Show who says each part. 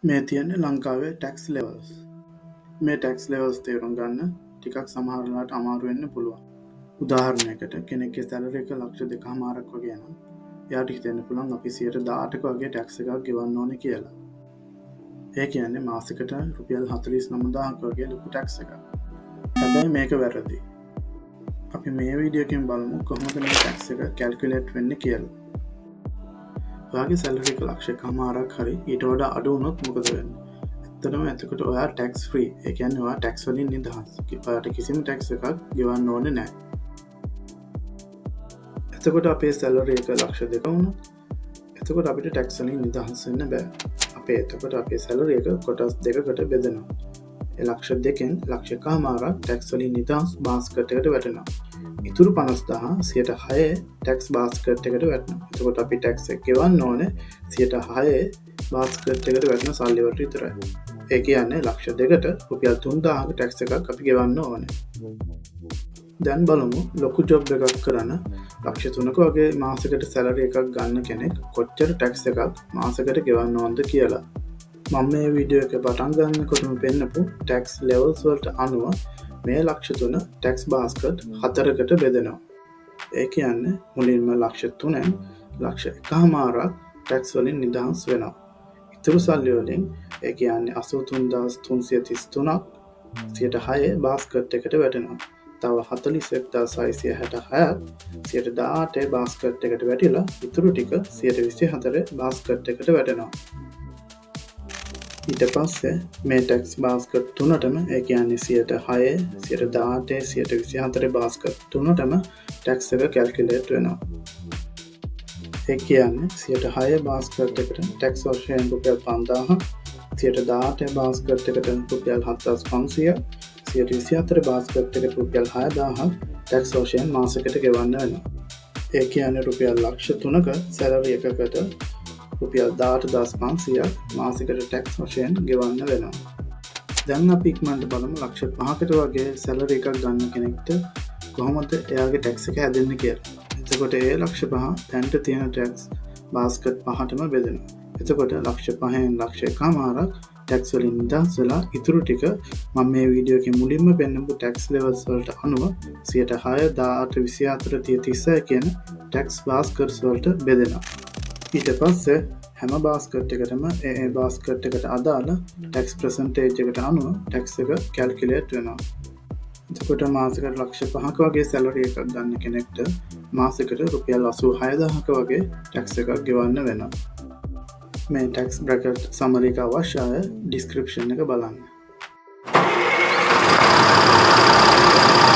Speaker 1: මේ තියෙන්නේ ලංකාවේ ටැක්ස් ලෙවල්ස්. මේ ටැක්ස් ලෙවල්ස් තේරුම් ගන්න ටිකක් සමහරලාට අමාරු වෙන්න පුළුවන්. උදාහරණයකට කෙනෙක්ගේ සැලරි එක ලක්ෂ 2.5ක් වගේ නම් එයාට හිතෙන්න පුළුවන් අපි 18%ක වගේ ටැක්ස් එකක් ගෙවන්න ඕනේ කියලා. ඒ කියන්නේ මාසෙකට රුපියල් 49000ක් වගේ ලොකු ටැක්ස් එකක්. හැබැයි මේක වැරදි. අපි මේ වීඩියෝ එකෙන් බලමු කොහොමද මේ ටැක්ස් එක කැල්කියුලේට් වෙන්නේ කියලා. ඔයාගේ සැලරි එක ලක්ෂ 1.5ක් හරි ඊට වඩා අඩු වුණොත් මොකද වෙන්නේ? ඇත්තටම එතකොට ඔයා ටැක්ස් ෆ්‍රී. ඒ කියන්නේ ඔයා ටැක්ස් වලින් නිදහස්. ඔයාට කිසිම ටැක්ස් එකක් ගෙවන්න ඕනේ නැහැ. එතකොට අපේ සැලරි එක ලක්ෂ 2 වුණොත් එතකොට අපිට ටැක්ස් වලින් නිදහස් වෙන්න බෑ. එතකොට අපේ සැලරි එක කොටස් දෙකකට බෙදෙනවා. ඒ ලක්ෂ 2කින් ලක්ෂ 1.5ක් ටැක්ස් වලින් නිදහස් බාස්කට් එකට වැටෙනවා. ඉතුරු 50000 106 ටැක්ස් බාස්කට් එකට වැටෙනවා. එතකොට අපි ටැක්ස් එක ගෙවන්න ඕනේ 106 බාස්කට් එකට වැටෙන සල්ලි වලට විතරයි. ඒ කියන්නේ ලක්ෂ 2කට රුපියල් 3000ක ටැක්ස් එකක් අපි ගෙවන්න ඕනේ. දැන් බලමු ලොකු ජොබ් එකක් කරන ලක්ෂ 3ක වගේ මාසෙකට සැලරි එකක් ගන්න කෙනෙක් කොච්චර ටැක්ස් එකක් මාසෙකට ගෙවන්න ඕනද කියලා. මම මේ වීඩියෝ එක පටන් ගන්නකොටම පෙන්නපු ටැක්ස් ලෙවල්ස් වලට අනුව මේ ලක්ෂ 3 ටැක්ස් බාස්කට් 4කට බෙදෙනවා. ඒ කියන්නේ මුලින්ම ලක්ෂ 3න් ලක්ෂ 1.5ක් ටැක්ස් වලින් නිදහස් වෙනවා. ඉතුරු සල්ලි වලින් ඒ කියන්නේ 83333ක් 106 බාස්කට් එකට වැටෙනවා. තව 41666ක් 118 බාස්කට් එකට වැටිලා ඉතුරු ටික 124 බාස්කට් එකට වැටෙනවා. ඊට පස්සේ මේ ටැක්ස් බාස්කට් තුනටම ඒ කියන්නේ 106 118 124 බාස්කට් තුනටම ටැක්ස් එක කැල්කියුලේට් වෙනවා. ඒ කියන්නේ 106 බාස්කට් එකට ටැක්ස් වශයෙන් රුපියල් 5000ක් 118 බාස්කට් එකට රුපියල් 7500ක් 124 බාස්කට් එකට රුපියල් 6000ක් ටැක්ස් වශයෙන් මාසෙකට ගෙවන්න වෙනවා. ඒ කියන්නේ රුපියල් ලක්ෂ 3ක සැලරි එකකට රුපියල් 18500ක් මාසෙකට ටැක්ස් වශයෙන් ගෙවන්න වෙනවා. දැන් අපි ඉක්මනට බලමු ලක්ෂ 5කට වගේ සැලරි එකක් ගන්න කෙනෙක්ට කොහොමද එයාගේ ටැක්ස් එක හැදෙන්නේ කියලා. එතකොට ඒ ලක්ෂ 5 දැන්ට තියෙන ටැක්ස් බාස්කට් පහටම බෙදෙනවා. එතකොට ලක්ෂ 5න් ලක්ෂ 1.5ක් ටැක්ස් වලින් නිදහස් වෙලා ඉතුරු ටික මම මේ වීඩියෝ එකේ මුලින්ම පෙන්නපු ටැක්ස් ලෙවල්ස් වලට අනුව 106 18 24 30 36 කියන ටැක්ස් බාස්කට්ස් වලට බෙදෙනවා. ඊට පස්සේ හැම බාස්කට් එකටම ඒ බාස්කට් එකට අදාළ ටැක්ස් පර්සන්ටේජ් එකට අනුව ටැක්ස් එක කැල්කියුලේට් වෙනවා. එතකොට මාසෙකට ලක්ෂ 5ක වගේ සැලරි එකක් ගන්න කෙනෙක්ට මාසෙකට රුපියල් 86000ක වගේ ටැක්ස් එකක් ගෙවන්න වෙනවා. මේ ටැක්ස් බ්‍රැකට් සමරි එක අවශ්‍ය අය ඩිස්ක්‍රිප්ෂන් එක බලන්න.